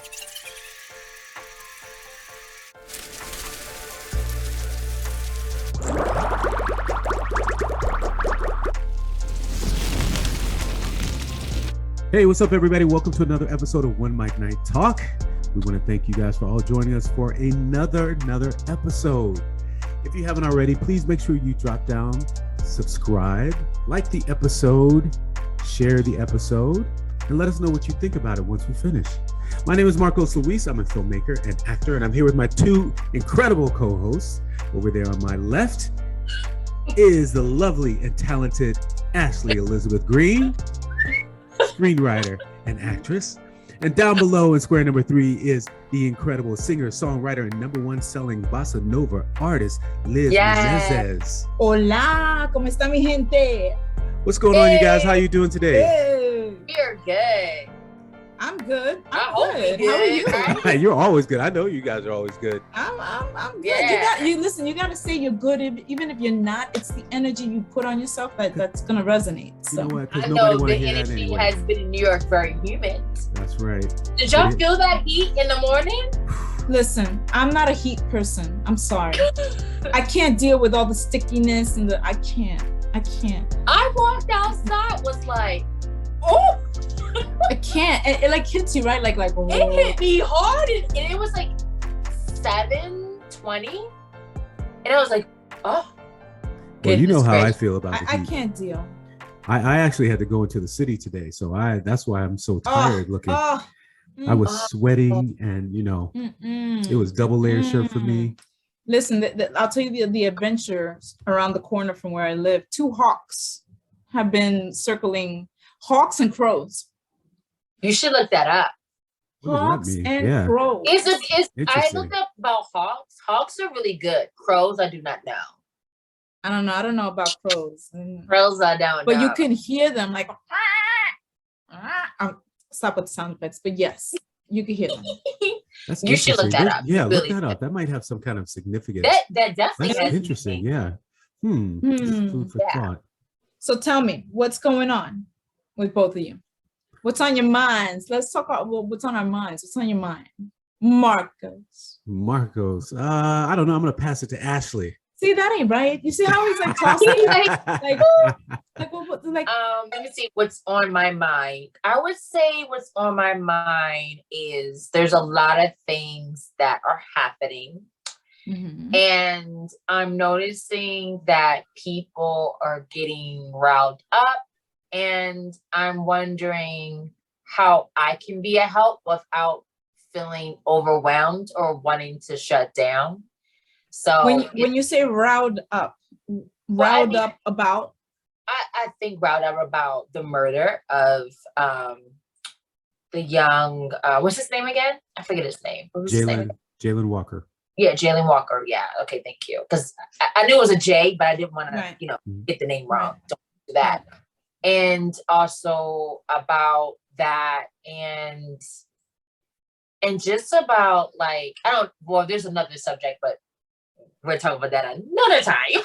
Hey, what's up, everybody? Welcome to another episode of OneMicNite Talk. We want to thank you guys for all joining us for another episode. If you haven't already, please make sure you drop down, subscribe, like the episode, share the episode, and let us know what you think about it once we finish. My name is Marcos Luis. I'm a filmmaker and actor, and I'm here with my two incredible co-hosts. Over there on my left is the lovely and talented Ashley Elizabeth Green, screenwriter and actress. And down below in square number 3 is the incredible singer, songwriter, and number 1 selling bossa nova artist, Liz Menezes. Hola, ¿cómo está mi gente? What's going on, you guys? How you doing today? Hey. We're good. I'm good. I hope good. you're How are good, you? right? You're always good. I know you guys are always good. I'm good. Yeah. You gotta say you're good, even if you're not. It's the energy you put on yourself that's gonna resonate. So. You know what? 'Cause I nobody know wanna the hear that energy anyway. has been in New York very humid. That's right. Did y'all feel that heat in the morning? Listen, I'm not a heat person. I'm sorry. I can't deal with all the stickiness and I can't. I walked outside, was like, oh, I can't. It like hits you, right? Like oh. it hit me hard, and it was like 7:20, and I was like, oh. Well, you know goodness how I gracious. feel about the I heat. can't deal. I actually had to go into the city today, so that's why I'm so tired looking. I was sweating, and it was double layer shirt for me. Listen, I'll tell you the adventures around the corner from where I live. 2 hawks have been circling, hawks and crows. You should look that up. What does that Hawks mean? and Yeah. crows. I Interesting. looked up about hawks. Hawks are really good. Crows, I do not know. I don't know about crows. Crows, I don't know. But you can hear them like, stop with the sound effects, but yes, you can hear them. That's You should look interesting. that up. Yeah, Really look that good. up. That might have some kind of significance. That definitely That's has interesting. meaning. Yeah. Just food for Yeah. thought. So tell me, what's going on with both of you? What's on your minds? Let's talk about what's on our minds. What's on your mind? Marcos. I don't know. I'm gonna pass it to Ashley. See, that ain't right. You see how he's like tossing like Let me see what's on my mind. I would say what's on my mind is there's a lot of things that are happening. Mhm. And I'm noticing that people are getting riled up, and I'm wondering how I can be a help without feeling overwhelmed or wanting to shut down. So when you say riled up about I think riled up about the murder of the young what's his name again? I forget his name. What was his name? Jayland Walker. Yeah, Jayland Walker. Yeah. Okay, thank you. Because I knew it was a J, but I didn't want Right. to, get the name wrong. Right. Don't do that. And also about that and just about like, there's another subject, but we're talking about that another time.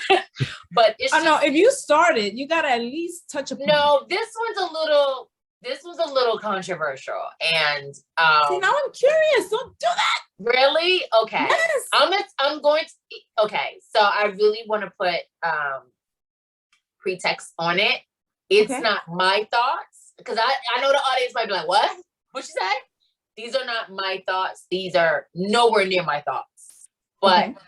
But it's no, if you started, you gotta at least touch upon. no, this was a little controversial. And See, now I'm curious. Don't do that. really? Okay. Yes. I'm going to okay, so I really want to put pretext on it. It's Okay. not my thoughts, because I know the audience might be like, what you say? These are not my thoughts. These are nowhere near my thoughts. But Okay.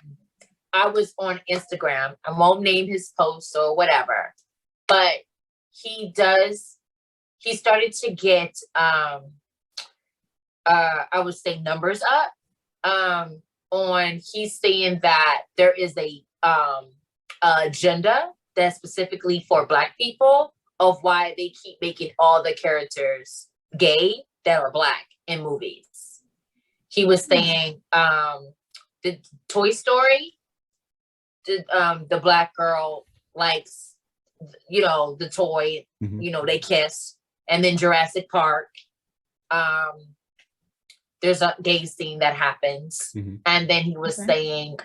I was on Instagram. I won't name his post or whatever, but he started to get I would say numbers up on he's saying that there is a agenda that's specifically for Black people of why they keep making all the characters gay that are Black in movies. He was saying the Toy Story, the Black girl likes, the toy, Mhm. they kiss. And then Jurassic Park, there's a gay scene that happens. Mhm. And then he was Okay. saying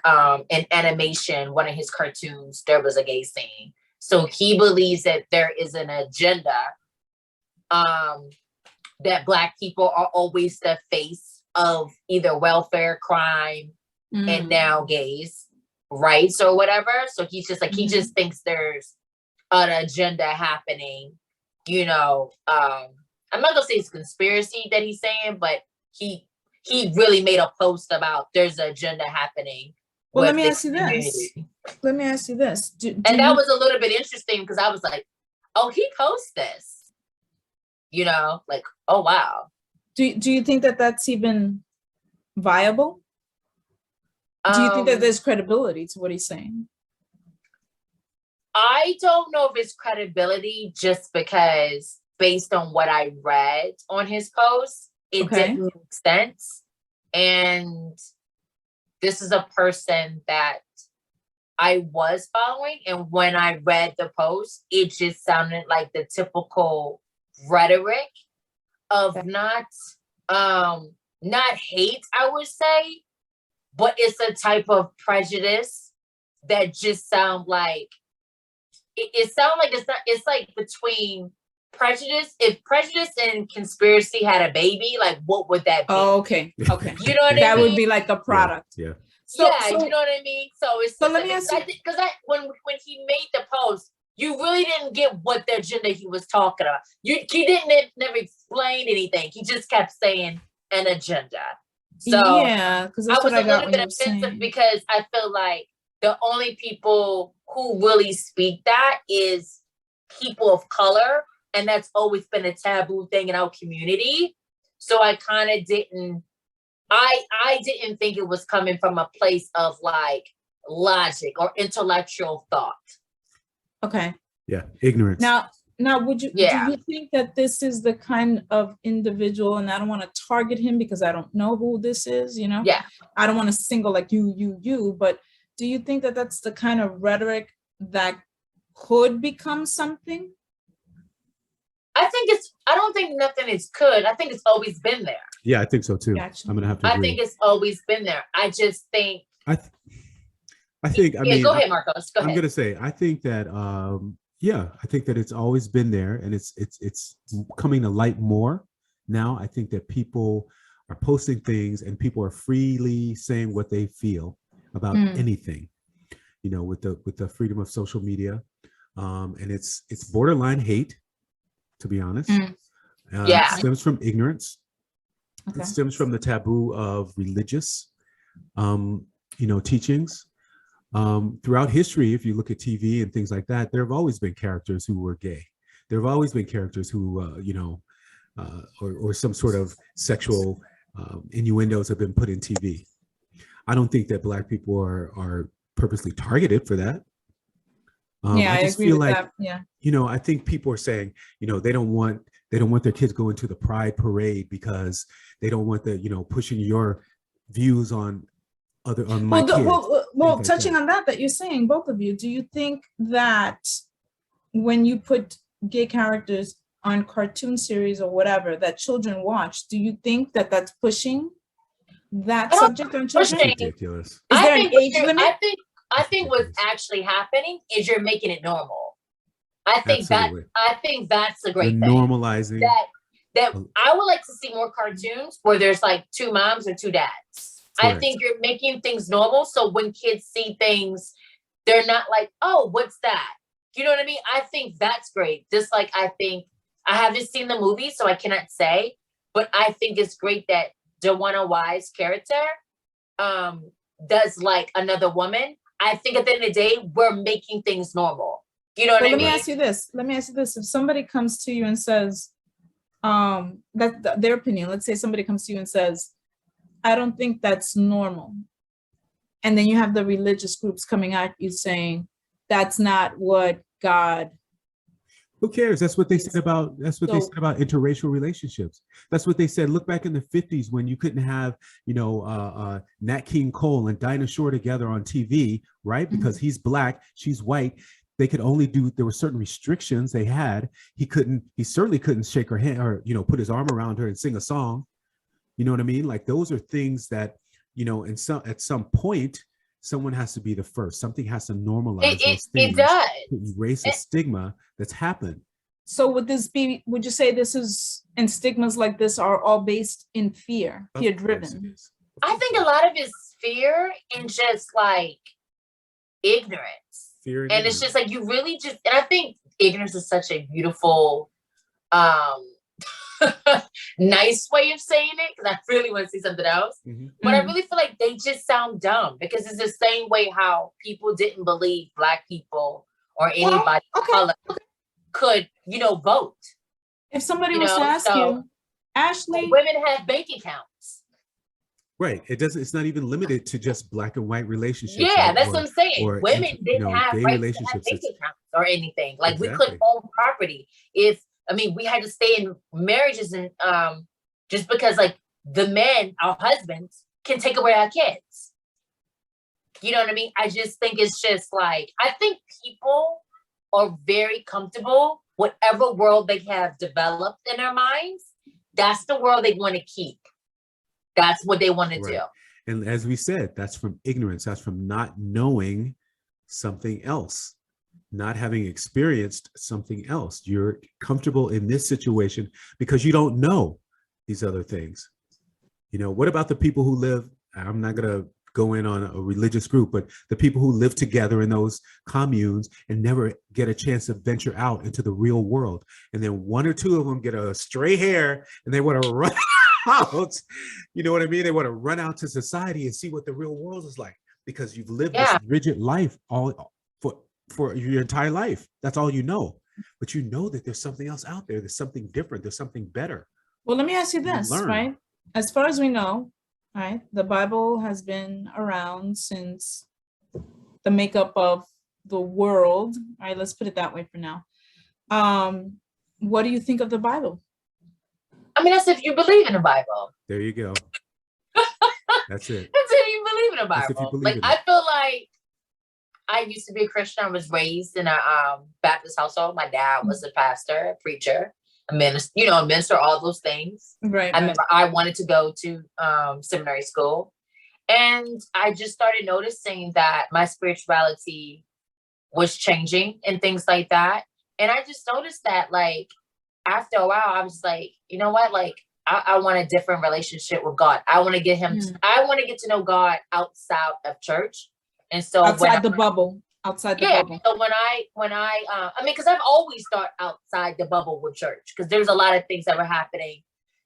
in animation, one of his cartoons, there was a gay scene. So he believes that there is an agenda that Black people are always the face of either welfare, crime, and now gays' rights or whatever. So he's just like, he just thinks there's an agenda happening, you know. I'm not gonna say it's conspiracy that he's saying, but he really made a post about there's an agenda happening. Well, let me ask you this. And that was a little bit interesting because I was like, oh, he posts this, you know, like, oh, wow. Do you think that that's even viable? Do you think that there's credibility to what he's saying? I don't know if it's credibility just because based on what I read on his post, it didn't make sense. And this is a person that I was following. And when I read the post, it just sounded like the typical rhetoric of not hate, I would say, but it's a type of prejudice that just sound like, it sounds like it's like between prejudice. If prejudice and conspiracy had a baby, like what would that be? Oh, okay. You know what I mean? That would be like a product. Yeah. So you know what I mean? So let me ask you, because when he made the post, you really didn't get what the agenda he was talking about. He didn't never explain anything. He just kept saying an agenda. So yeah, because I was a little bit offensive because I feel like the only people who really speak that is people of color, and that's always been a taboo thing in our community. So I kind of didn't. I didn't think it was coming from a place of like logic or intellectual thought. Okay. Yeah, ignorance. Now, do you think that this is the kind of individual, and I don't want to target him because I don't know who this is, you know? Yeah. I don't want to single like you, but do you think that that's the kind of rhetoric that could become something? I don't think nothing is could. I think it's always been there. Yeah, I think so too. Gotcha. I'm gonna have to agree. I think it's always been there. I just think. I think. I mean, go ahead, Marcos. Go ahead. I'm gonna say. I think that. I think that it's always been there, and it's coming to light more now. I think that people are posting things, and people are freely saying what they feel about anything. You know, with the freedom of social media, and it's borderline hate, to be honest. It stems from ignorance. Okay. It stems from the taboo of religious, teachings. Throughout history, if you look at TV and things like that, there have always been characters who were gay. There have always been characters who, or some sort of sexual innuendos have been put in TV. I don't think that Black people are purposely targeted for that. I just agree with that. Yeah. I think people are saying, they don't want their kids going to the Pride parade because they don't want the, pushing your views on my kids. Well, touching on that you're saying, both of you, do you think that when you put gay characters on cartoon series or whatever that children watch, do you think that that's pushing that subject on children? Ridiculous. Is there an age limit? I think what's actually happening is you're making it normal. I think that's a great thing. Normalizing that I would like to see more cartoons where there's like two moms or two dads. Correct. I think you're making things normal. So when kids see things, they're not like, oh, what's that? You know what I mean? I think that's great. Just like I think I haven't seen the movie, so I cannot say, but I think it's great that Dawana Wise character does like another woman. I think at the end of the day, we're making things normal. You know what I mean? Let me ask you this. If somebody comes to you and says, that's their opinion. Let's say somebody comes to you and says, I don't think that's normal. And then you have the religious groups coming at you saying, that's not what God. Who cares? That's what they said about, they said about interracial relationships. That's what they said. Look back in the 50s when you couldn't have, Nat King Cole and Dinah Shore together on TV, right? Because he's Black, she's white. They could only there were certain restrictions they had. He certainly couldn't shake her hand or, put his arm around her and sing a song. You know what I mean? Like those are things that, at some point, someone has to be the first. Something has to normalize those things. It does. To erase a stigma that's happened. So would you say this is, and stigmas like this are all based in fear driven? I think a lot of it's fear and just like ignorance. Fear and it's just like you really just, and I think ignorance is such a beautiful, nice way of saying it, because I really want to say something else. But I really feel like they just sound dumb, because it's the same way how people didn't believe Black people or anybody of color could, vote. If somebody was to ask you, Ashley, women have bank accounts. Right. It's not even limited to just Black and white relationships. Yeah, that's what I'm saying. Women didn't have gay rights relationships, to have bank accounts or anything. Like Exactly. we couldn't own property. We had to stay in marriages, and just because like the men, our husbands, can take away our kids. You know what I mean? I just think it's just like, I think people are very comfortable, whatever world they have developed in their minds, that's the world they want to keep. That's what they want to do. And as we said, that's from ignorance. That's from not knowing something else, not having experienced something else. You're comfortable in this situation because you don't know these other things. What about the people who live, I'm not going to go in on a religious group, but the people who live together in those communes and never get a chance to venture out into the real world. And then one or two of them get a stray hair and they want to run out. You know what I mean? They want to run out to society and see what the real world is like, because you've lived this rigid life all for your entire life. That's all you know. But you know that there's something else out there. There's something different. There's something better. Well, let me ask you this, right? As far as we know, right, the Bible has been around since the makeup of the world. All right, let's put it that way for now. What do you think of the Bible? I mean, that's if you believe in the Bible. There you go. That's it. That's if you believe in the Bible. Like, I feel like I used to be a Christian. I was raised in a Baptist household. My dad was a pastor, a preacher, a minister, all those things. Right. I remember I wanted to go to seminary school, and I just started noticing that my spirituality was changing and things like that. And I just noticed that, like, after a while, I was like, you know what? Like, I want a different relationship with God. I want to get him. I want to get to know God outside of church. And so outside the bubble. So when I mean, because I've always thought outside the bubble with church, because there's a lot of things that were happening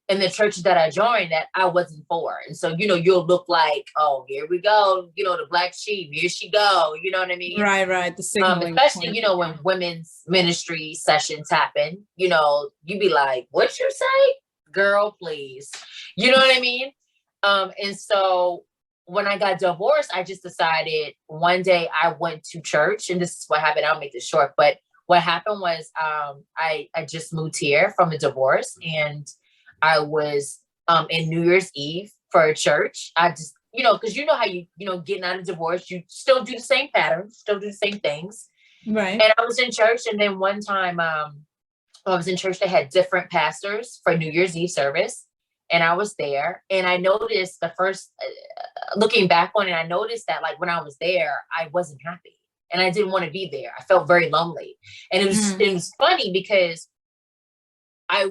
in the churches that I joined that I wasn't for. And so, you'll look like, oh, here we go, the black sheep, here she go, you know what I mean? Right. The signaling especially, when women's ministry sessions happen, you'd be like, what you say? Girl, please. You know what I mean? And so when I got divorced, I just decided one day I went to church, and this is what happened. I'll make this short, but what happened was I just moved here from a divorce, and I was in New Year's Eve for a church. I just, because how you, getting out of divorce, you still do the same patterns, still do the same things. Right. And I was in church, and then one time I was in church, they had different pastors for New Year's Eve service. And I was there, and I noticed looking back on it, I noticed that, like, when I was there, I wasn't happy, and I didn't want to be there. I felt very lonely. And it was funny because I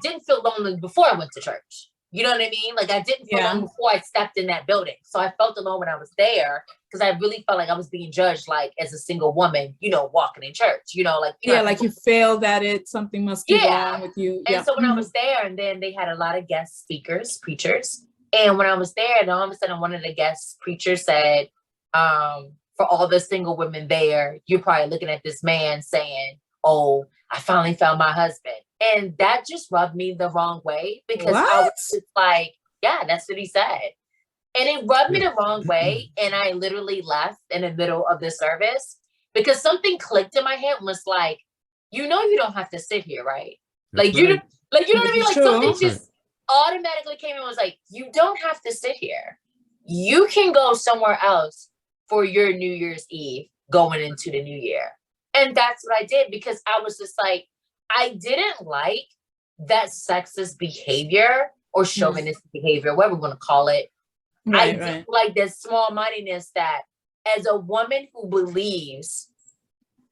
didn't feel lonely before I went to church. You know what I mean? Like, I didn't feel alone before I stepped in that building. So I felt alone when I was there, because I really felt like I was being judged, like, as a single woman, walking in church, like, like you failed at it. Something must be wrong with you. And so when I was there, and then they had a lot of guest speakers, preachers. And when I was there, and all of a sudden one of the guest preachers said, for all the single women there, you're probably looking at this man saying, oh, I finally found my husband. And that just rubbed me the wrong way, because I was just like, yeah, that's what he said. And it rubbed me the wrong way. And I literally left in the middle of the service, because something clicked in my head and was like, you don't have to sit here, right? Like, you know what I mean? Like, something just automatically came and was like, you don't have to sit here. You can go somewhere else for your New Year's Eve going into the new year. And that's what I did, because I was just like, I didn't like that sexist behavior or chauvinistic behavior, whatever we want to call it. I didn't like that small-mindedness that, as a woman who believes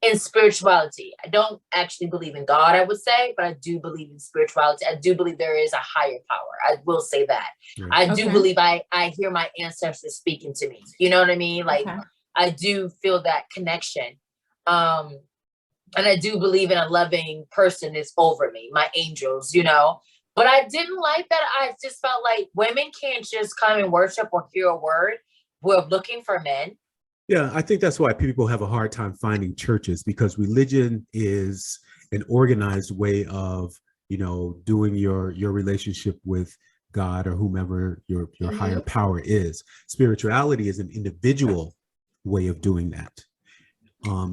in spirituality. I don't actually believe in God, I would say, but I do believe in spirituality. I do believe there is a higher power. I will say that. I do believe I hear my ancestors speaking to me. You know what I mean? Like, I do feel that connection. And I do believe in a loving person is over me, my angels, you know. But I didn't like that. I just felt like women can't just come and worship or hear a word. We're looking for men. Yeah, I think that's why people have a hard time finding churches, because religion is an organized way of, you know, doing your relationship with God or whomever your higher power is. Spirituality is an individual way of doing that.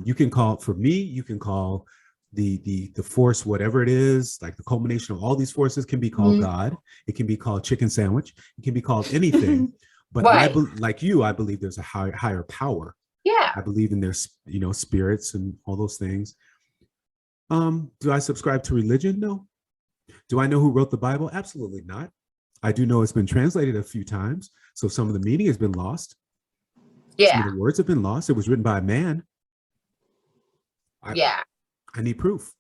You can call, for me, you can call the force, whatever it is, like the culmination of all these forces can be called God. It can be called chicken sandwich. It can be called anything. But like you, I believe there's a higher power. Yeah. I believe in their, you know, spirits and all those things. Do I subscribe to religion? No. Do I know who wrote the Bible? Absolutely not. I do know it's been translated a few times, so some of the meaning has been lost. Yeah. Some of the words have been lost. It was written by a man. I need proof.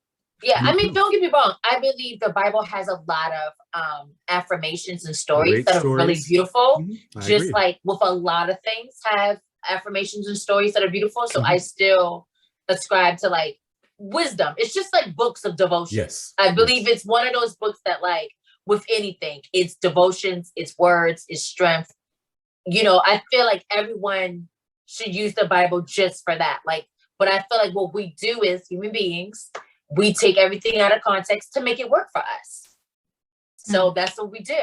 Yeah, I mean, don't get me wrong. I believe the Bible has a lot of affirmations and stories that are really beautiful. Just like with a lot of things have affirmations and stories that are beautiful. So I still ascribe to like wisdom. It's just like books of devotion. Yes. I believe it's one of those books that, like, with anything, it's devotions, it's words, it's strength. You know, I feel like everyone should use the Bible just for that. Like, but I feel like what we do as human beings, we take everything out of context to make it work for us. So that's what we do.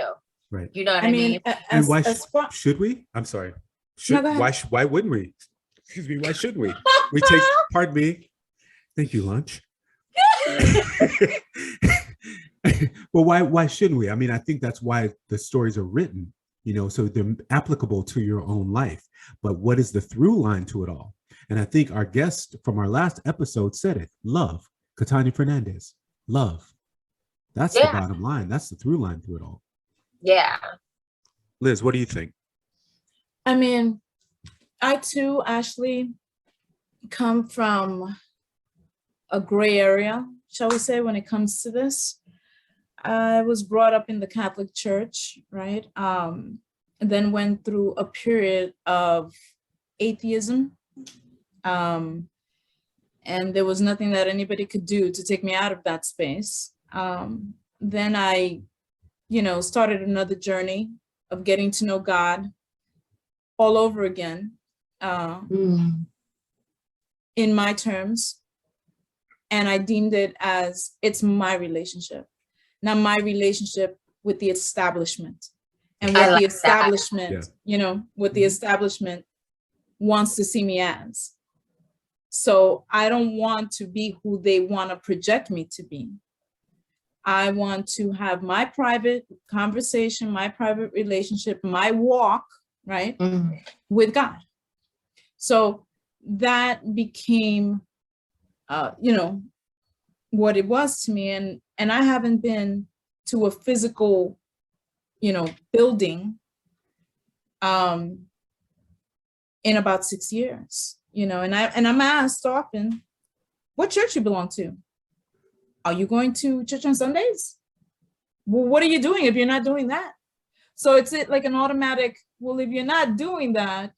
Right. You know what I mean? And why should we? I'm sorry. Why wouldn't we? Excuse me. Why shouldn't we? We take, pardon me. Thank you, lunch. Well, why shouldn't we? I mean, I think that's why the stories are written, you know, so they're applicable to your own life. But what is the through line to it all? And I think our guest from our last episode said it. Love. Katanya Fernandez. Love. That's the bottom line. That's the through line to it all. Yeah. Liz, what do you think? I mean, I too, Ashley, come from a gray area, shall we say, when it comes to this. I was brought up in the Catholic Church, right? And then went through a period of atheism. And there was nothing that anybody could do to take me out of that space. Then I, you know, started another journey of getting to know God all over again, in my terms. And I deemed it as, it's my relationship, not my relationship with the establishment. And what the establishment, you know, what the establishment wants to see me as. So I don't want to be who they want to project me to be. I want to have my private conversation, my private relationship, my walk, right, with God. So that became, you know, what it was to me. And I haven't been to a physical, you know, building in about 6 years, you know, and I'm asked often, what church you belong to? Are you going to church on Sundays? Well, what are you doing if you're not doing that? So it's like an automatic, well, if you're not doing that,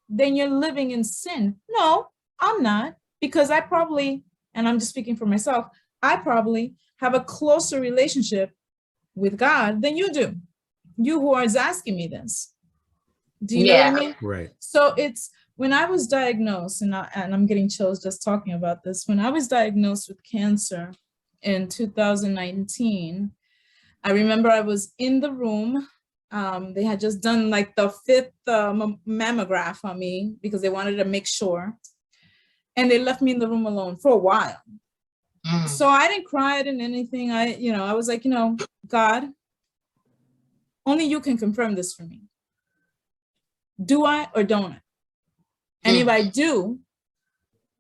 then you're living in sin. No, I'm not, because I probably, and I'm just speaking for myself, I probably have a closer relationship with God than you do. You who are asking me this. Do you know what I mean? Right. So it's, when I was diagnosed, and I'm getting chills just talking about this, when I was diagnosed with cancer in 2019, I remember I was in the room. They had just done like the 5th mammogram on me because they wanted to make sure. And they left me in the room alone for a while. So I didn't cry, I didn't anything. I was like, God, only you can confirm this for me. Do I or don't I? And if I do,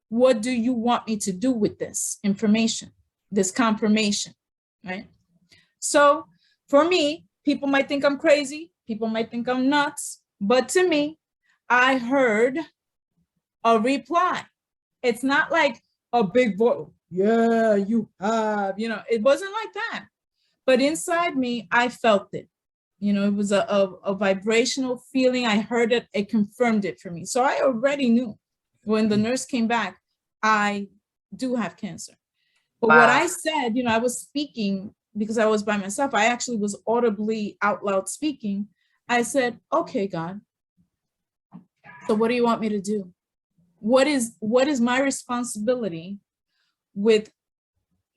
what do you want me to do with this information, this confirmation, right? So for me, people might think I'm crazy. People might think I'm nuts. But to me, I heard a reply. It's not like a big voice. Yeah, you have, it wasn't like that. But inside me, I felt it. It was a vibrational feeling. I heard it. It confirmed it for me. So I already knew when the nurse came back, I do have cancer. But what I said, I was speaking because I was by myself. I actually was audibly out loud speaking. I said, okay, God, so what do you want me to do? What is my responsibility with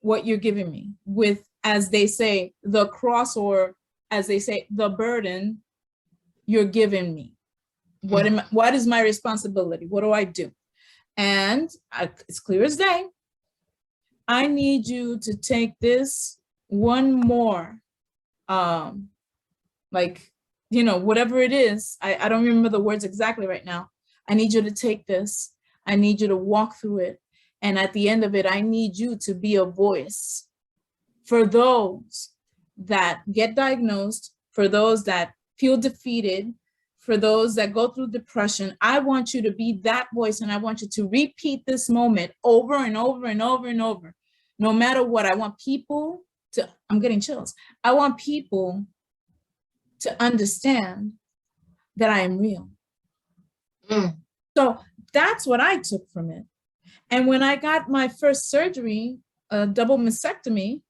what you're giving me, with, as they say, the cross, or as they say, the burden you're giving me? What is my responsibility? What do I do? And it's clear as day. I need you to take this one more, whatever it is. I don't remember the words exactly right now. I need you to take this. I need you to walk through it. And at the end of it, I need you to be a voice for those that get diagnosed, for those that feel defeated, for those that go through depression. I want you to be that voice, and I want you to repeat this moment over and over and over and over. No matter what, I want people to, I'm getting chills. I want people to understand that I am real. So that's what I took from it. And when I got my first surgery, a double mastectomy,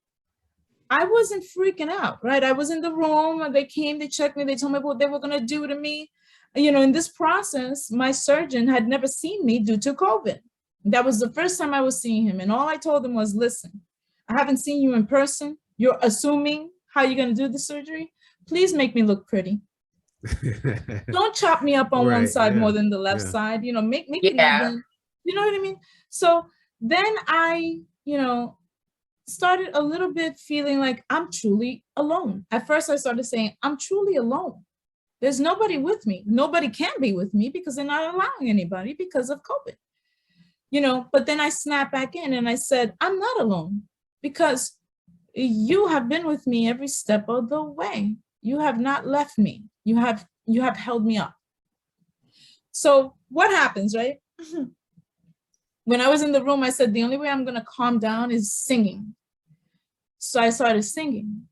I wasn't freaking out, right? I was in the room, they came, they checked me, they told me what they were going to do to me. In this process, my surgeon had never seen me due to COVID. That was the first time I was seeing him. And all I told him was, listen, I haven't seen you in person. You're assuming how you're going to do the surgery. Please make me look pretty. Don't chop me up on one side more than the left side. Make it even. You know what I mean? So then I, started a little bit feeling like I'm truly alone. At first I started saying, I'm truly alone. There's nobody with me. Nobody can be with me because they're not allowing anybody because of COVID. But then I snapped back in and I said, I'm not alone because you have been with me every step of the way. You have not left me. You have held me up. So what happens, right? When I was in the room, I said, the only way I'm going to calm down is singing. So I started singing.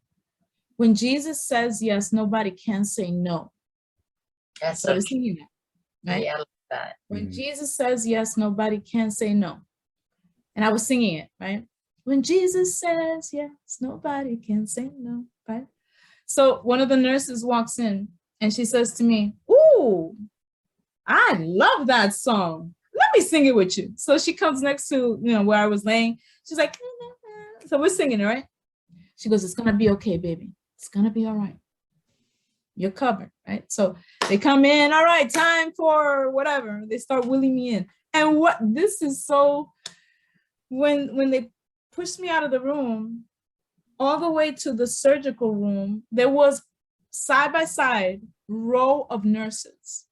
When Jesus says yes, nobody can say no. I started singing that, right? Yeah, I love that. When Jesus says yes, nobody can say no. And I was singing it, right? When Jesus says yes, nobody can say no, right? So one of the nurses walks in and she says to me, ooh, I love that song. Let me sing it with you. So she comes next to, where I was laying. She's like, so we're singing it, right? She goes, it's going to be okay, baby. It's going to be all right. You're covered, right? So they come in, all right, time for whatever. They start wheeling me in. And this is so, when they pushed me out of the room, all the way to the surgical room, there was side by side row of nurses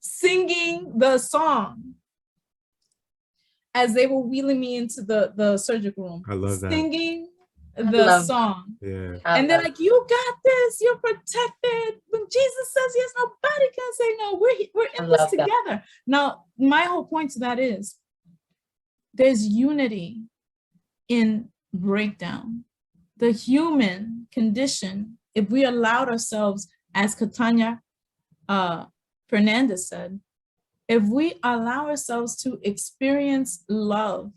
singing the song as they were wheeling me into the surgical room. I love that. Singing the song. Yeah. And they're like, you got this, you're protected. When Jesus says yes, nobody can say no. We're in this together. That. Now, my whole point to that is there's unity in breakdown. The human condition, if we allowed ourselves, as Katanya Fernandez said, if we allow ourselves to experience love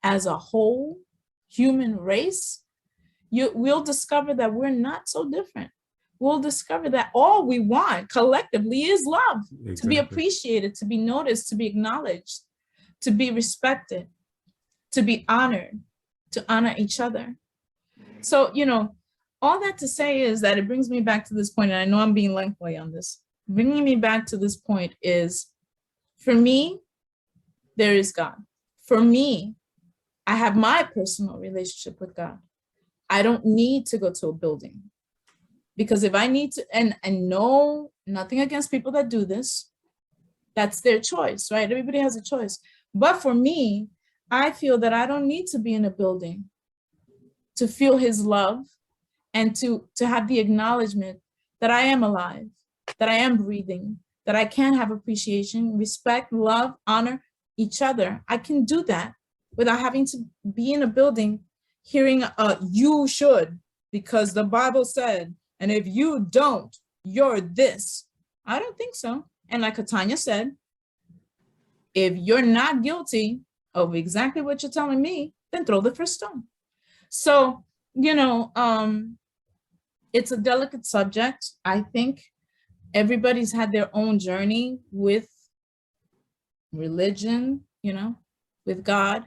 as a whole human race, we'll discover that we're not so different. We'll discover that all we want collectively is love, to be appreciated, to be noticed, to be acknowledged, to be respected, to be honored, to honor each other. So, all that to say is that it brings me back to this point, and I know I'm being lengthy on this. Bringing me back to this point is, for me, there is God. For me, I have my personal relationship with God. I don't need to go to a building, because if I need to, and no, nothing against people that do this, that's their choice, right? Everybody has a choice. But for me, I feel that I don't need to be in a building to feel his love and to have the acknowledgement that I am alive, that I am breathing, that I can have appreciation, respect, love, honor each other. I can do that without having to be in a building hearing you should, because the Bible said, and if you don't, you're this. I don't think so. And like Katanya said, if you're not guilty of exactly what you're telling me, then throw the first stone. So, it's a delicate subject. I think everybody's had their own journey with religion, with God.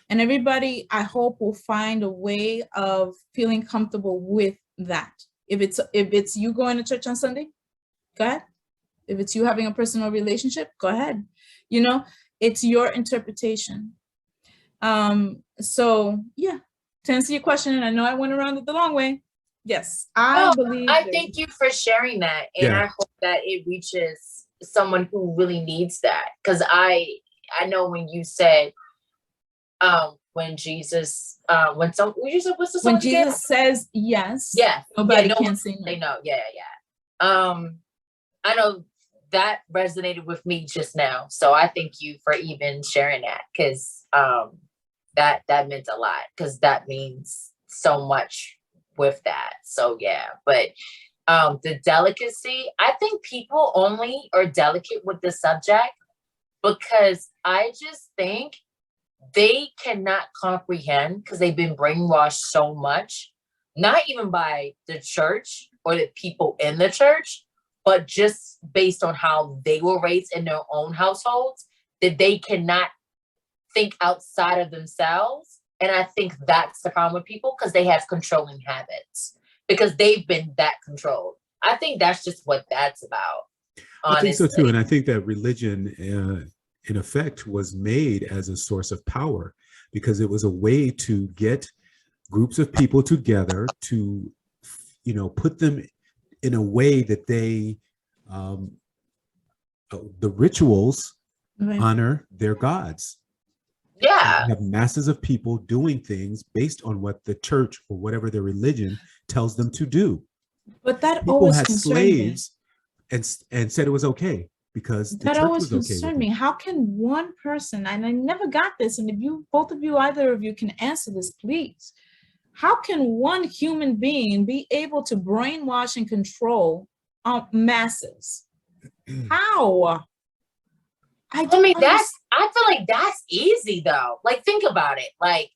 And everybody, I hope, will find a way of feeling comfortable with that. If it's you going to church on Sunday, go ahead. If it's you having a personal relationship, go ahead. It's your interpretation. So yeah, to answer your question, and I know I went around it the long way. Yes, I believe. I thank you for sharing that, and I hope that it reaches someone who really needs that. Because I know when you said, when Jesus, when Jesus says yes, nobody can say no. They know, I know that resonated with me just now, so I thank you for even sharing that, because that meant a lot, because that means so much with that. So yeah, but the delicacy, I think people only are delicate with the subject because I just think they cannot comprehend, because they've been brainwashed so much, not even by the church or the people in the church, but just based on how they were raised in their own households, that they cannot think outside of themselves. And I think that's the problem with people, because they have controlling habits, because they've been that controlled. I think that's just what that's about. Honestly. I think so too. And I think that religion, in effect, was made as a source of power, because it was a way to get groups of people together to, put them in a way that they, the rituals honor their gods. Yeah. You have masses of people doing things based on what the church or whatever their religion tells them to do. But that people always had concerned slaves me. and said it was okay because that always concerned me. How can one person, and I never got this, and if you, both of you, either of you can answer this, please. How can one human being be able to brainwash and control masses? How? I feel like that's easy though. Like, think about it. Like,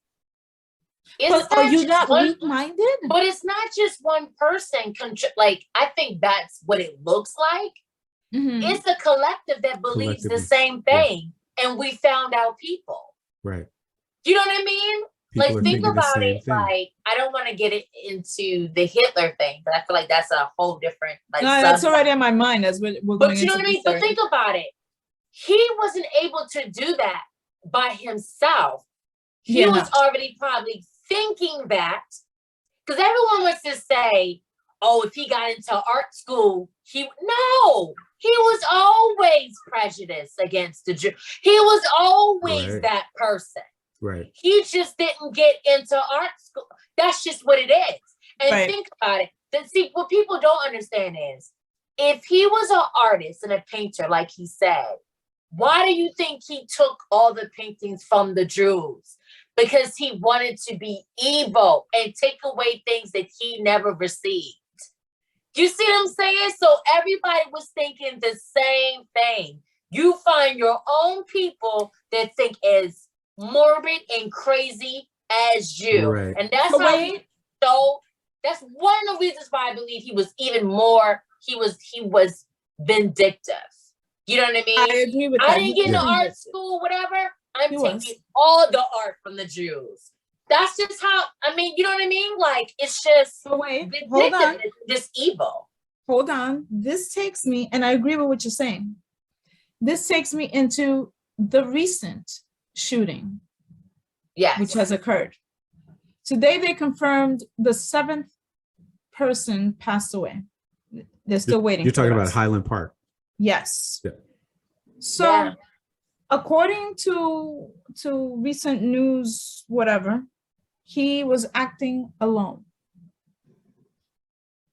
are you not weak-minded? But it's not just one person. Like, I think that's what it looks like. Mm-hmm. It's a collective that believes the same thing, and we found out people. Right. Do you know what I mean? People like, think about it. Thing. Like, I don't want to get it into the Hitler thing, but I feel like that's a whole different. Like, no, that's already in my mind. As we're going. But you know what I mean. But think about it. He wasn't able to do that by himself. He was already probably thinking that, because everyone wants to say, "Oh, if he got into art school, he was always prejudiced against the Jew. He was always that person. Right. He just didn't get into art school. That's just what it is." And think about it. See, what people don't understand is, if he was an artist and a painter, like he said, why do you think he took all the paintings from the Jews? Because he wanted to be evil and take away things that he never received. You see what I'm saying? So everybody was thinking the same thing. You find your own people that think as morbid and crazy as you. Right. And that's that's one of the reasons why I believe he was even more, he was vindictive. You know what I mean? I agree with that. I didn't get into art school, whatever. I'm taking all the art from the Jews. That's just how, I mean, you know what I mean? Like, it's just, hold on. It's just evil. Hold on. This takes me, and I agree with what you're saying. This takes me into the recent shooting, which has occurred. Today, they confirmed the 7th person passed away. They're still waiting. You're talking about Highland Park. Yes. Yeah. So, according to recent news, whatever, he was acting alone.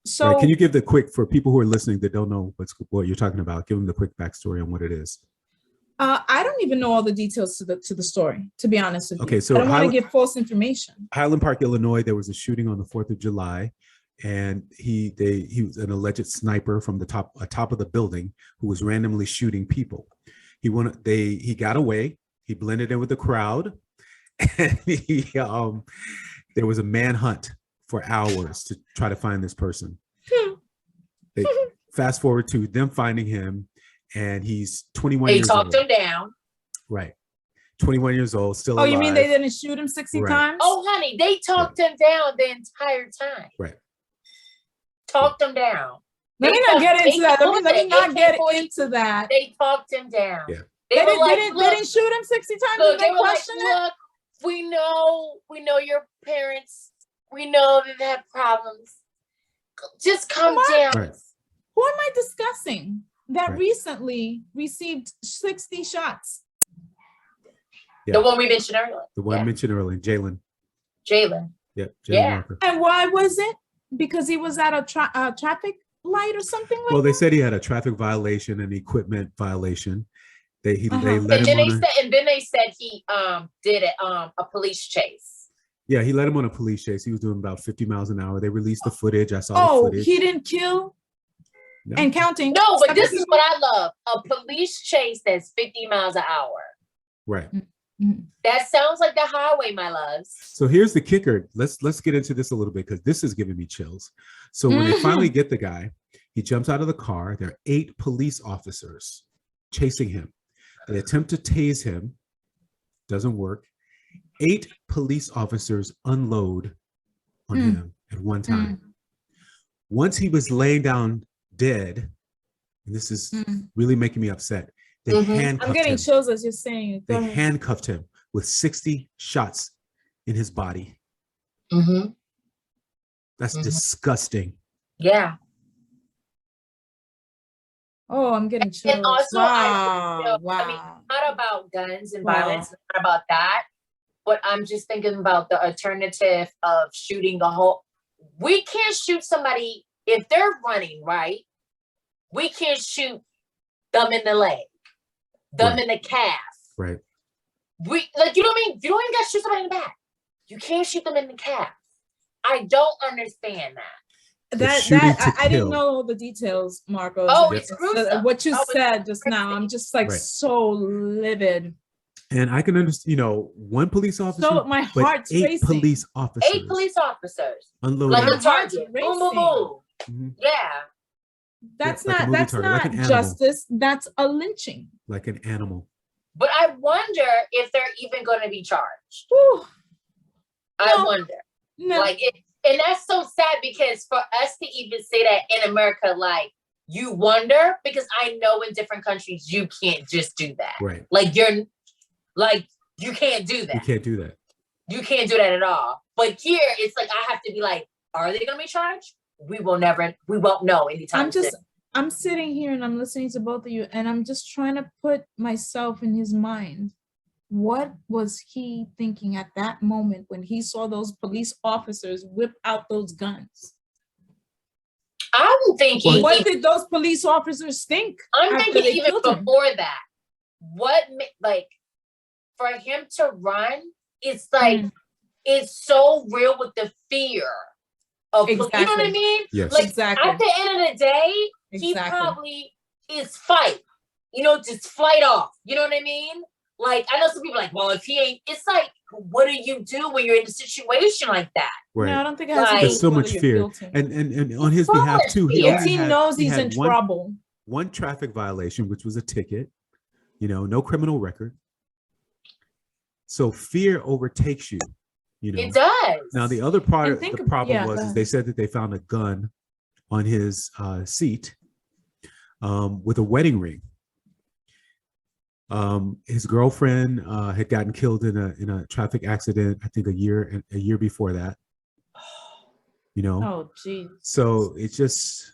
So, right. Can you give the quick, for people who are listening that don't know what you're talking about, give them the quick backstory on what it is? I don't don't even know all the details to the story, to be honest with you. Okay, so I don't want to give false information. Highland Park, Illinois, there was a shooting on the 4th of July, and he was an alleged sniper from the top of the building who was randomly shooting people. He got away. He blended in with the crowd, and there was a manhunt for hours to try to find this person. They fast forward to them finding him, and he's 21 years old. They talked him down. Right. 21 years old, still alive. You mean they didn't shoot him 60 times? Oh, honey, they talked him down the entire time. Right. Talked him down. Let me not get into that. Let me not get into that. They talked him down. Yeah. They didn't shoot him 60 times. Look, they were like, look, we know your parents. We know that they have problems. Just calm down. Right. Who am I discussing that recently received 60 shots? Yeah. The one we mentioned earlier. The one mentioned earlier, Jayland. Jayland. Yep. Jayland Walker. And why was it? Because he was at a traffic light or something like that? Well, they said he had a traffic violation and equipment violation. They let him and then they said he did a police chase. Yeah, he let him on a police chase. He was doing about 50 miles an hour. They released the footage. I saw the footage. He didn't kill and counting. No, but this is what I love. A police chase that's 50 miles an hour. Right. Mm-hmm. That sounds like the highway, my loves. So here's the kicker. Let's get into this a little bit because this is giving me chills. So when they finally get the guy, he jumps out of the car. There are 8 police officers chasing him. They attempt to tase him. Doesn't work. 8 police officers unload on him at one time. Once he was laying down dead, and this is really making me upset, they handcuffed I'm getting him. chills as you're saying it. They handcuffed him with 60 shots in his body. That's disgusting. Yeah. Oh, I'm getting chills. And also, wow. I mean, not about guns and violence, not about that, but I'm just thinking about the alternative of shooting the whole. We can't shoot somebody if they're running, right? We can't shoot them in the leg, them in the calf. Right. You know what I mean? You don't even got to shoot somebody in the back. You can't shoot them in the calf. I don't understand that. I didn't know the details, Marco. Oh, it's gruesome. What you said just now, I'm just like so livid. And I can understand, one police officer. So my heart's 8 racing. police officers. 8 police officers. Unloading. Like a target. Boom, boom, boom. Mm-hmm. Yeah. That's like not like justice. That's a lynching. Like an animal. But I wonder if they're even going to be charged. Whew. I wonder. No. And that's so sad because for us to even say that in America, like, you wonder, because I know in different countries you can't just do that. Right. You can't do that. You can't do that. You can't do that at all. But here, it's like I have to be like, are they going to be charged? We won't know anytime soon. I'm sitting here and I'm listening to both of you, and I'm just trying to put myself in his mind. What was he thinking at that moment when he saw those police officers whip out those guns? I'm thinking. What did those police officers think? I'm thinking even before that. For him to run, it's like, it's so real with the fear of, you know what I mean? Yes. At the end of the day, he probably is fight, just flight off. You know what I mean? Like, I know some people are like, well, if he ain't, it's like, what do you do when you're in a situation like that? Right. No, I don't think it has to do There's so much fear. And on his behalf too, he knows he's in trouble. One traffic violation, which was a ticket, no criminal record. So fear overtakes you, It does. Now, the other part of the problem is they said that they found a gun on his seat with a wedding ring. His girlfriend had gotten killed in a traffic accident, I think a year before that. Oh, geez. So it's just.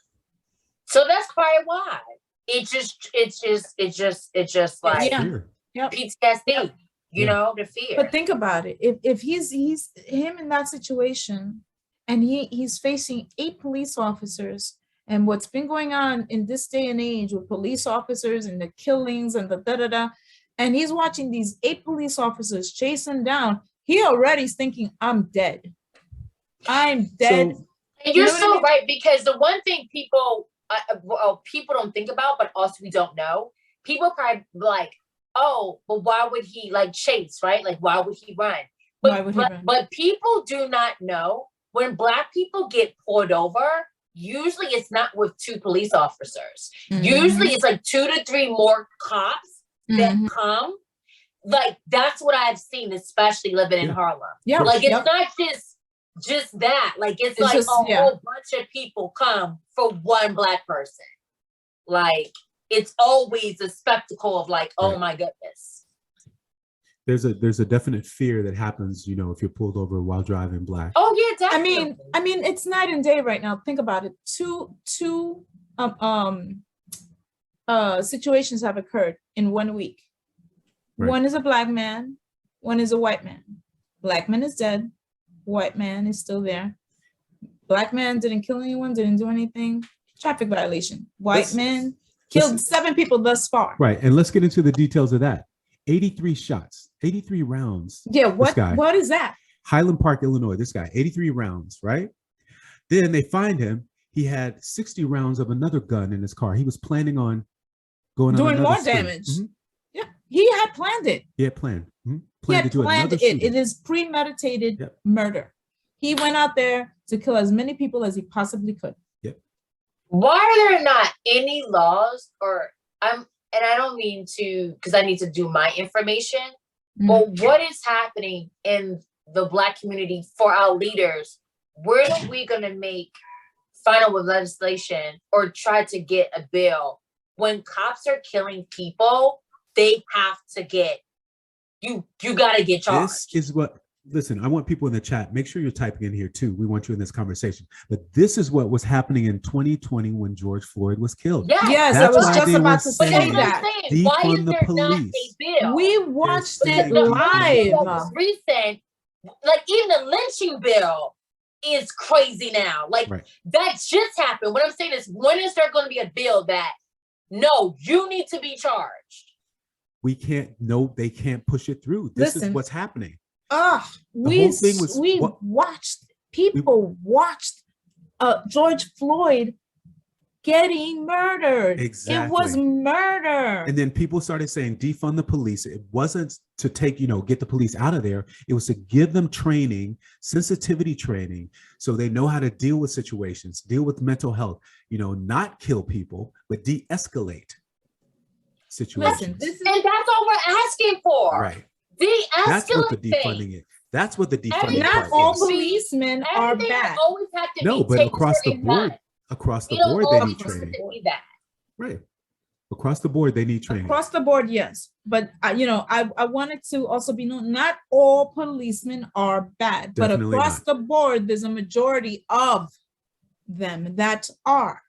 So that's probably why. It's just like PTSD. The fear. But think about it. If he's him in that situation, and he's facing 8 police officers, and what's been going on in this day and age with police officers and the killings and the and he's watching these 8 police officers chase him down, he already is thinking, I'm dead. I'm dead. So, And you're You know what so I mean? right, because the one thing people don't think about, but also we don't know, people probably be like, oh, but why would he like chase, right? Like, why would he run? Why would he run? But people do not know when Black people get pulled over, usually it's not with 2 police officers. Mhm. Usually it's like 2 to 3 more cops that Mhm. come. Like, that's what I've seen, especially living in Yeah. Harlem. Yeah. Like, it's Yep. not just that. Like, it's like just- a yeah. whole bunch of people come for one Black person. Like, it's always a spectacle of like, oh Right. my goodness. there's a definite fear that happens, you know, if you're pulled over while driving Black. Oh yeah, I definitely. mean, it's night and day right now. Think about it. Two situations have occurred in 1 week. Right. One is a Black man, one is a white man. Black man is dead, white man is still there. Black man didn't kill anyone, didn't do anything. Traffic violation. White man killed 7 people thus far. Right. And let's get into the details of that. 83 shots, 83 rounds. Yeah, This guy. what is that? Highland Park, Illinois, this guy, 83 rounds, right? Then they find him. He had 60 rounds of another gun in his car. He was planning on going on Doing another more spree. damage. Mhm. Yeah, he had planned it. He had planned. Mhm. He Planned had to do planned another it. shooting. It is premeditated Yep. murder. He went out there to kill as many people as he possibly could. Why are there not any laws, and I don't mean to, because I need to do my information, but what is happening in the Black community for our leaders? When are we going to make final legislation or try to get a bill? When cops are killing people, they have to get, you got to get charged. This is what, listen, I want people in the chat, make sure you're typing in here too. We want you in this conversation. But this is what was happening in 2020 when George Floyd was killed. Yes, I That's was why just they about were to But say that's what that. I'm saying. Why Defund is the there not a police. bill? We watched There's it the only live. that was recent, like even the lynching bill is crazy now. Like Right. that just happened. What I'm saying is, when is there going to be a bill that no, you need to be charged? We can't, no, they can't push it through. This is Listen. what's happening. We whole thing was watched people watched George Floyd getting murdered. Exactly. It was murder. And then people started saying defund the police. It wasn't to take, get the police out of there. It was to give them training, sensitivity training, so they know how to deal with situations, deal with mental health, not kill people, but de-escalate situations. Listen, And that's all we're asking for. Right. De-escalate. That's what the defunding is. That's what the defunding not part all is. policemen are Everything bad. always have to No, be but taken across the serious. board, across the We don't board, they always need have training. to be that. Right. Across the board, they need training. Across the board, yes. But I wanted to also be known, not all policemen are bad, Definitely but across not. the board, there's a majority of them that are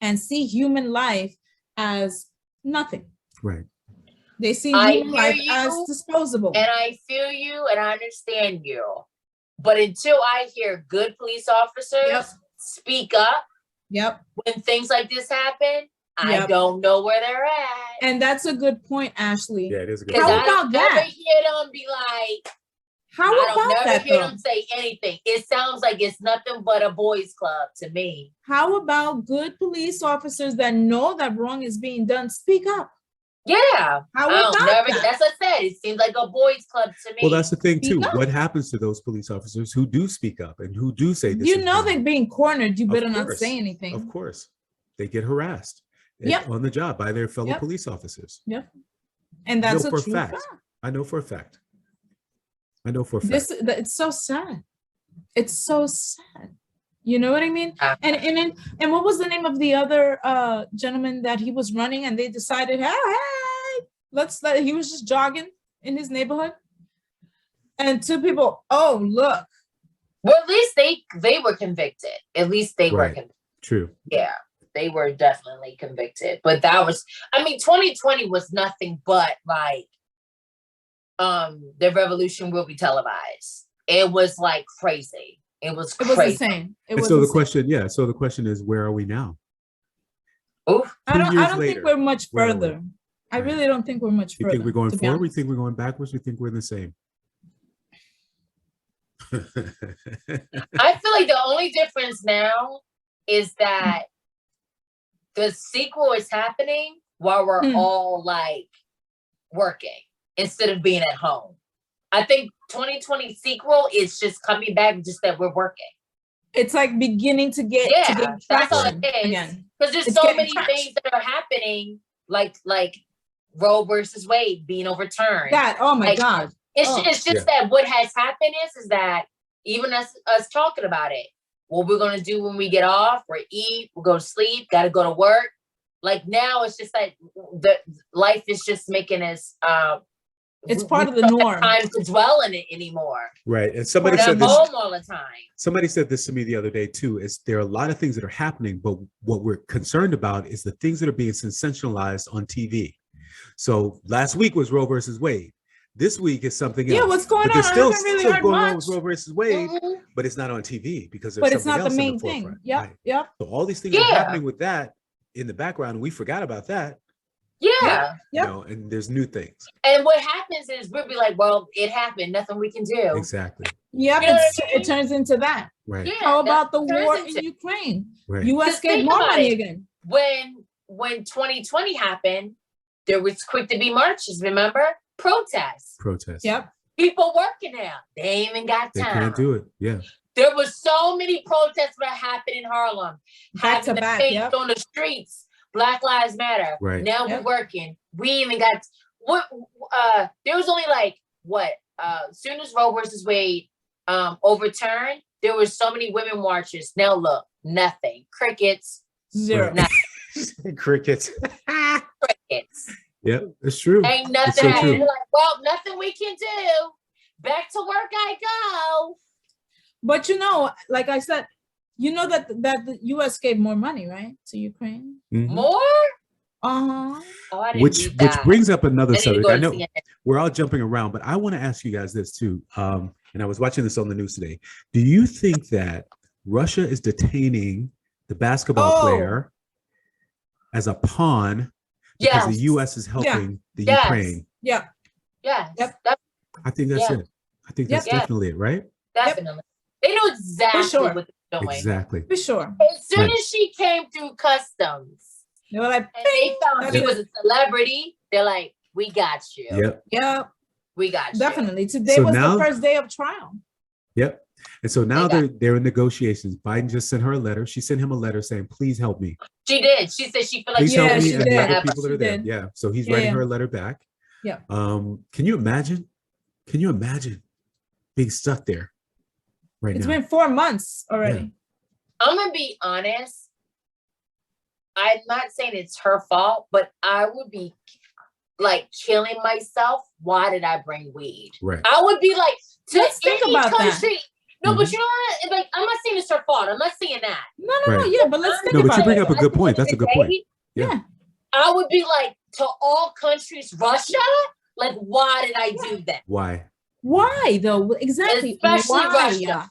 and see human life as nothing. Right. They see I human life hear you, as disposable. And I feel you and I understand you. But until I hear good police officers Yep. speak up Yep. when things like this happen, I Yep. don't know where they're at. And that's a good point, Ashley. Yeah, it is a good. Because How I about don't never that? hear them be like, How I don't about never that, hear though? them say anything. It sounds like it's nothing but a boys' club to me. How about good police officers that know that wrong is being done speak up? Yeah. How I don't about never, that? that's what I said. It seems like a boys' club to me. Well, that's the thing too. Speak up. What happens to those police officers who do speak up and who do say this? You is know wrong? they're being cornered. You Of better not course. say anything. Of course, they get harassed Yep. on the job by their fellow Yep. police officers. And that's know a for a true fact. fact. I know for a fact. I know for a fact. It's so sad. It's so sad. You know what I mean? And what was the name of the other gentleman that he was running and they decided, hey, he was just jogging in his neighborhood. And two people, oh, look. Well, at least they were convicted. At least they were Right. convicted. True. Yeah, they were definitely convicted. But that was, 2020 was nothing but like, the revolution will be televised. It was like crazy. It was It was crazy. insane. It And was so the insane. question, the question is, where are we now? Oof. I 2 don't years think later, we're much where are we? further. I really don't think we're much You further. think we're going to be forward? We honest. think we're going backwards? We think we're the same? I feel like the only difference now is that the sequel is happening while we're all like working instead of being at home. I think 2020 sequel is just coming back, just that we're working. It's like beginning to get that's all it traction is. again. Because there's It's so getting many traction. things that are happening, like Roe versus Wade being overturned. That, oh my Like, God. It's just that what has happened is that even us talking about it, what we're gonna do when we get off, we're eat, we'll go to sleep, gotta go to work. Like now it's just like the life is just making us It's part of the don't have norm. time to dwell in it anymore. Right. And somebody We're said at this. home all the time. Somebody said this to me the other day too, is there are a lot of things that are happening, but what we're concerned about is the things that are being sensationalized on TV. So last week was Roe versus Wade. This week is something else. Yeah, what's going but on? there's I still haven't really stuff heard going on much. with Roe versus Wade, Mhm. but it's not on TV because there's But it's something not the else in main the thing. forefront. Yep, Right. yep. So all these things are happening with that in the background, and we forgot about that. Yeah. You know, and there's new things. And what happens is we'll be like, well, it happened, nothing we can do. Exactly. Yep, You know what I mean? it turns into that. Right. Yeah, How about the that turns war in into- Ukraine? Right. U.S. Just gave think more about money it. again. When 2020 happened, there was quick to be marches, remember? Protests. Protest. Yep. People working now. They ain't even got They time. can't do it. Yeah. There was so many protests that happened in Harlem. Back to Having the back, paint yep. on the streets. Black Lives Matter. Right. Now Yep. we're working. We even got there was only like what? As soon as Roe versus Wade overturned, there were so many women marches. Now look, nothing. Crickets. Zero. Nothing. Crickets. Crickets. Yep, it's true. Ain't It's nothing so happening. true. Like, well, nothing we can do. Back to work I go. But you know, like I said, you know that the U.S. gave more money, right, to Ukraine? Mhm. More? Uh-huh. Oh, I didn't Which read that. brings up another I need to subject. go I to know CNN. we're all jumping around, but I want to ask you guys this too. And I was watching this on the news today. Do you think that Russia is detaining the basketball player as a pawn because the U.S. is helping the Ukraine? Yeah. Yes. Yep. I think that's Yeah. it. I think that's Yep. definitely it, right? Definitely. They know exactly sure. what they're doing. Exactly. For sure. As soon Right. as she came through customs They were like, and they found that's she it. was a celebrity, they're like, we got you. Yep. yeah, We got you. definitely. Today So was now- the first day of trial. Yep. And so now They they're in negotiations. Biden just sent her a letter. She sent him a letter saying, please help me. She did. She said she felt like Please she help Yeah, me she and the did. other people that She are there. did. Yeah. So he's Yeah, writing yeah. her a letter back. Yeah. Can you imagine? Can you imagine being stuck there right It's now? been 4 months already. I'm gonna be honest. I'm not saying it's her fault, but I would be like killing myself. Why did I bring weed? Right. I would be like, to Let's think any about that. country. No, but Mhm. you know what? Like, I'm not saying it's her fault. I'm not saying that. No, Right. yeah, but let's think No, but about you bring it. up a good point. That's a good point. Yeah. I would be like, to all countries, Russia? Like, why did I do that? Why? Why though? Exactly. Especially Why? Russia.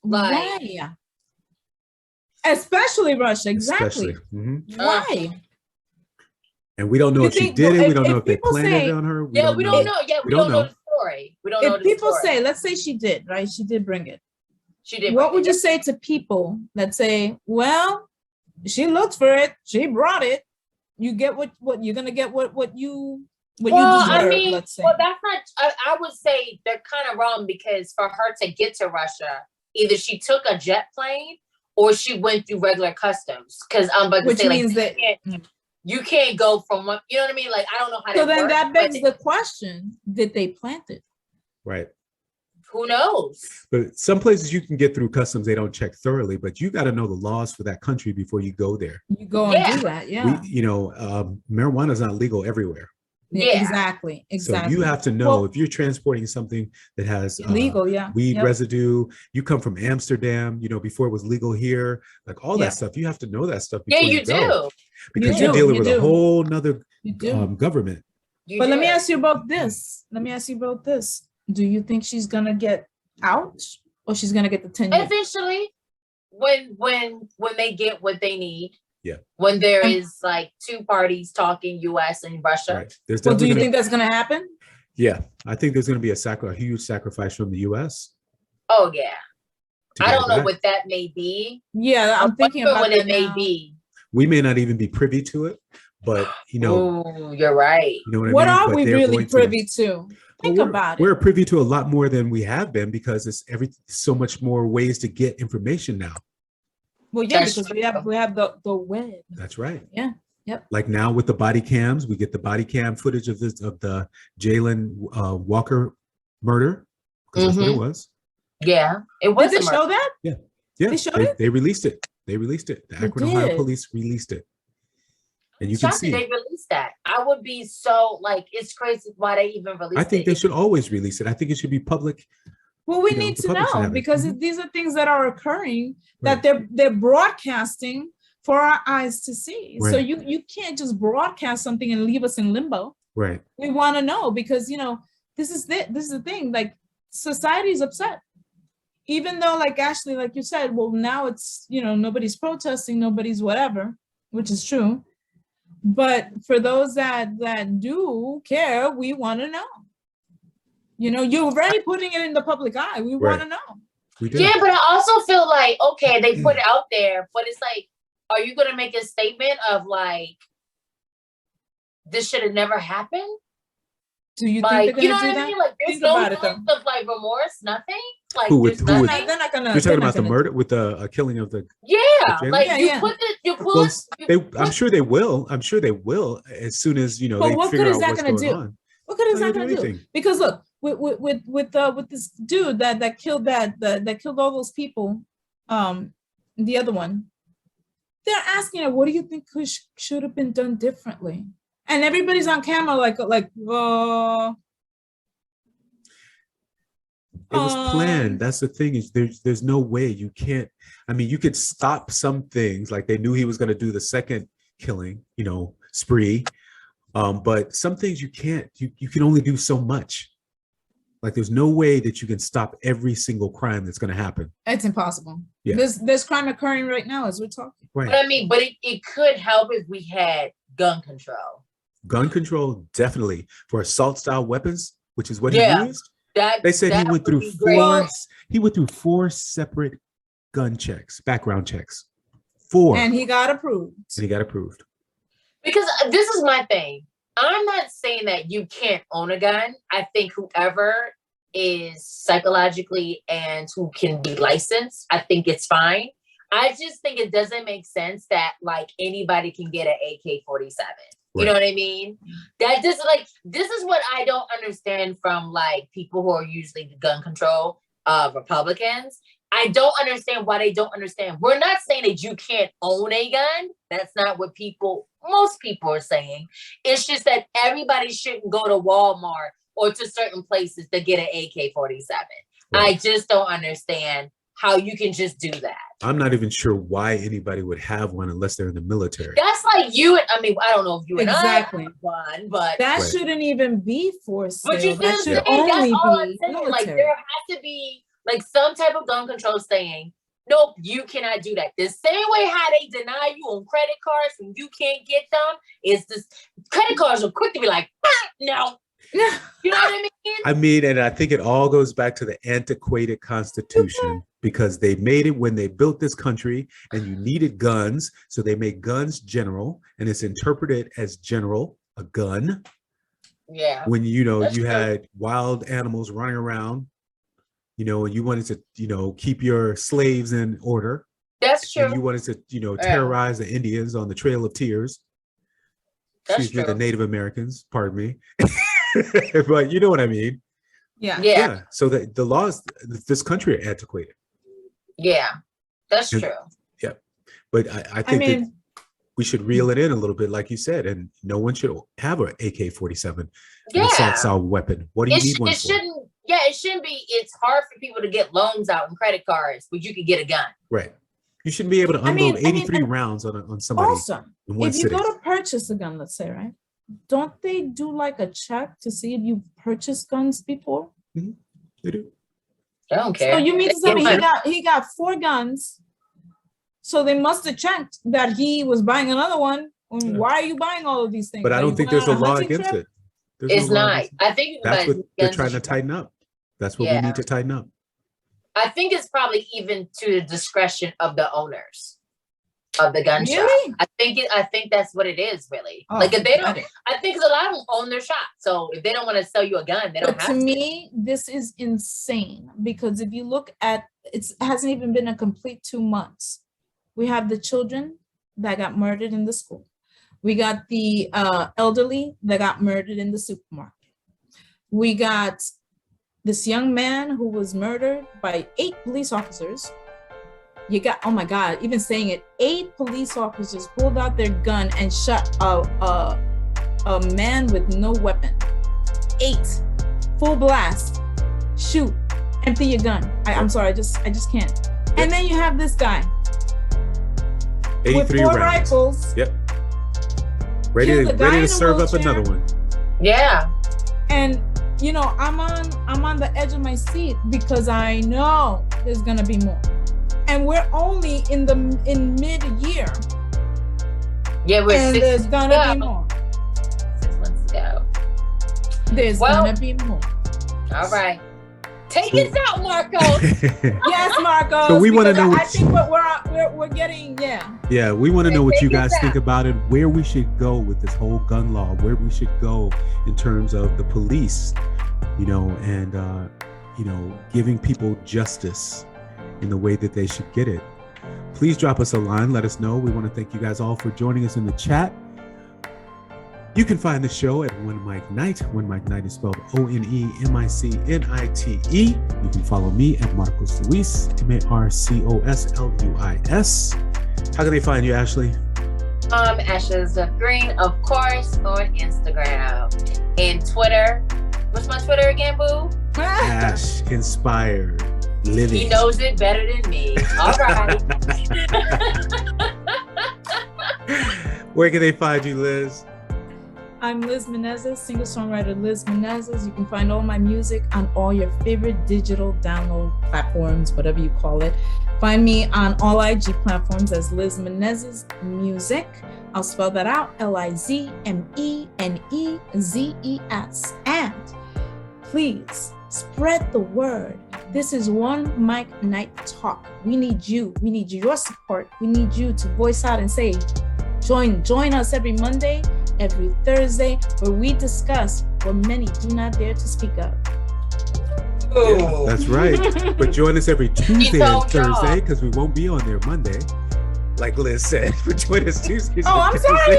Why? Especially Russia. Exactly. Especially. Mhm. Why? And we don't know You if she think- did it. We if- don't know if if they people planted say- it on her. We don't know. Yeah, we don't know the story. We don't know If the people story. say, let's say she did, right? She did bring it. She did. What bring would it. you say to people that say, well, she looked for it, she brought it. You get what you're gonna get what you Well, deserve, I mean, let's say. well, that's not. I would say they're kind of wrong because for her to get to Russia, either she took a jet plane or she went through regular customs. Because I'm about to Which say, like, means that you can't go from one. You know what I mean? Like, I don't know how. so that then works, that begs but the question, did they plant it? Right. who knows? But some places you can get through customs, they don't check thoroughly, but you got to know the laws for that country before you go there. You go and Yeah. do that, yeah. Marijuana is not legal everywhere. Yeah. Exactly. So you have to know Well- if you're transporting something that has Illegal, yeah. weed Yep. residue, you come from Amsterdam, before it was legal here, like all Yeah. that stuff. You have to know that stuff Yeah, before you go. do. Because You you're do, dealing you with a do. whole nother You do. government. You But let me do. ask you about this. Do you think she's gonna get out or she's gonna get the 10 years? Eventually, when they get what they need, Yeah. When there is like two parties talking, U.S. and Russia. Right. There's Well, do you definitely think that's going to happen? Yeah, I think there's going to be a huge sacrifice from the U.S. Oh yeah. to I get don't know back. what that may be. Yeah, I'm thinking wonder about what that it may now. be. We may not even be privy to it, but you know, Ooh, you're right. you know What I mean. are But we they're really going privy to? Think Well, about we're it. privy to a lot more than we have been because it's so much more ways to get information now. Well, yeah, That's because true. we have the web. That's right. Yeah. Yep. Like now with the body cams, we get the body cam footage of the Jayland Walker murder because that's what it was. Yeah, it was. Did they show that? Yeah, They showed it? They released it. They released it. The They Akron, Ohio did. police released it, and you can Shocked that see. they released that. I would be so like, it's crazy why they even released it. I think they should always release it. I think it should be public. Well, we You know, need the to public should know have it. because Mhm. these are things that are occurring Right. that they're broadcasting for our eyes to see. So Right. you can't just broadcast something and leave us in limbo. Right. We want to know because this is the thing. Like society is upset, even though like Ashley, like you said, well now it's nobody's protesting, nobody's whatever, which is true. But for those that do care, we want to know. You're already putting it in the public eye. We want to know. We do. Yeah, but I also feel like, okay, they put it out there, but it's like, are you going to make a statement of like, this should have never happened? Do you Like, think they're you know going to what do I that? mean? Like, there's Think no about it, sense though. of like remorse, nothing. Like, Who would- there's who would- nothing. They're not going to. You're talking about the murder with the killing of the. Yeah, Jayland? like Yeah, you yeah. put the, you put. Well, you I'm put- sure they will. I'm sure they will as soon as But they what figure good is out that what's gonna going do? on. What good is Not that gonna going do to do? anything. Because look, with this dude that killed that killed all those people, the other one, they're asking her, what do you think should have been done differently? And everybody's on camera like It was planned. That's the thing is there's no way you can't. I mean, you could stop some things like they knew he was going to do the second killing, spree. But some things you can't. You can only do so much. Like there's no way that you can stop every single crime that's going to happen. it's impossible. Yeah. There's crime occurring right now as we're talking. Right. But I mean, but it could help if we had gun control. Gun control definitely for assault style weapons, which is what Yeah. he used. They said he went through four separate gun checks, background checks. 4. And he got approved. And he got approved. Because this is my thing. I'm not saying that you can't own a gun. I think whoever is psychologically and who can be licensed, I think it's fine. I just think it doesn't make sense that like anybody can get an AK-47. You know what I mean? That just like, this is what I don't understand from like people who are usually the gun control Republicans. I don't understand why they don't understand. We're not saying that you can't own a gun. That's not what most people are saying. It's just that everybody shouldn't go to Walmart or to certain places to get an AK-47. I just don't understand how you can just do that. I'm not even sure why anybody would have one unless they're in the military. That's like you. I mean, I don't know if you and Exactly. I have one, but that shouldn't even be for sale. But you That see, should that's all only I'm be saying. Like military. there has to be like some type of gun control saying, nope, you cannot do that. The same way how they deny you on credit cards when you can't get them is this. Credit cards are quick to be like, no. You know what I mean? I mean, and I think it all goes back to the antiquated Constitution because they made it when they built this country and you needed guns. So they made guns general and it's interpreted as general, a gun. Yeah. When, That's you true. had wild animals running around, and you wanted to, keep your slaves in order. That's true. And you wanted to, terrorize the Indians on the Trail of Tears. That's Excuse me, true. the Native Americans, pardon me. But you know what I mean? Yeah. So the laws, this country are antiquated. Yeah. That's And- true. Yeah. But I think that we should reel it in a little bit, like you said, and no one should have an AK-47, an assault style weapon. What do you need one for? It shouldn't be. It's hard for people to get loans out and credit cards, but you can get a gun. Right. You shouldn't be able to unload 83 rounds on somebody. Also, in one if you sitting. go to purchase a gun, let's say, right? Don't they do like a check to see if you've purchased guns before? They do. I don't care. So you mean to tell me They- he got 4 guns So they must have checked that he was buying another one. Why are you buying all of these things? But I don't think there's a law against it. It's not. I think that's what they're trying to tighten up. That's what we need to tighten up. I think it's probably even to the discretion of the owners of the gun shop. Really? I think that's what it is, really. Like if they don't, I think a lot of them own their shop. So if they don't want to sell you a gun, they don't have to. To me, this is insane because if you look at it, hasn't even been a complete 2 months. We have the children that got murdered in the school. We got the elderly that got murdered in the supermarket. We got this young man who was murdered by 8 police officers. You got, oh my God, even saying it, 8 police officers pulled out their gun and shot a man with no weapon. 8, full blast, shoot, empty your gun. I'm sorry, I just can't. And then you have this guy 83 with 4 rounds. rifles. Yep. Ready to serve up another one. Yeah. And you know, I'm on the edge of my seat because I know there's gonna be more. And we're only in mid-year. Yeah, there's gonna be more. 6 months ago. There's gonna be more. All right. Take us out, Marco. Yes, Marco. So we want to know what I think what we're getting, Yeah, we want to know what you guys think about it, where we should go with this whole gun law, where we should go in terms of the police, you know, and you know, giving people justice in the way that they should get it. Please drop us a line, let us know. We want to thank you guys all for joining us in the chat. You can find the show at OneMicNite. OneMicNite is spelled OneMicNite. You can follow me at Marcos Luis, Marcosluis. How can they find you, Ashley? Ashes of Green, of course, on Instagram and Twitter. What's my Twitter again, boo? Ash Inspired Living. He knows it better than me. All right. Where can they find you, Liz? I'm Liz Menezes, singer-songwriter Liz Menezes. You can find all my music on all your favorite digital download platforms, whatever you call it. Find me on all IG platforms as Liz Menezes Music. I'll spell that out, LizMenezes. And please spread the word. This is OneMicNite Talk. We need you. We need your support. We need you to voice out and say, join us every Monday, every Thursday, where we discuss what many do not dare to speak of. Yeah, that's right. But join us every Tuesday and Thursday because we won't be on there Monday, like Liz said. But join us Tuesdays. Oh, I'm sorry.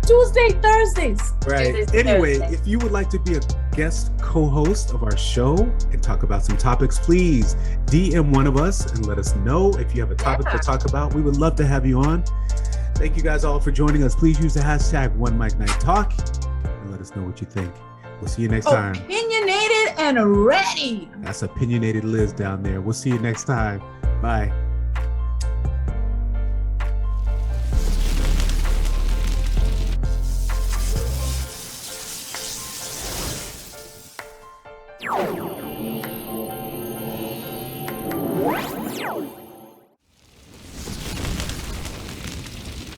Tuesday, Thursdays. Right. Anyway, if you would like to be a guest co-host of our show and talk about some topics, please DM one of us and let us know if you have a topic to talk about. We would love to have you on. Thank you guys all for joining us. Please use the hashtag OneMicNiteTalk and let us know what you think. We'll see you next time. Opinionated and ready. That's opinionated Liz down there. We'll see you next time. Bye.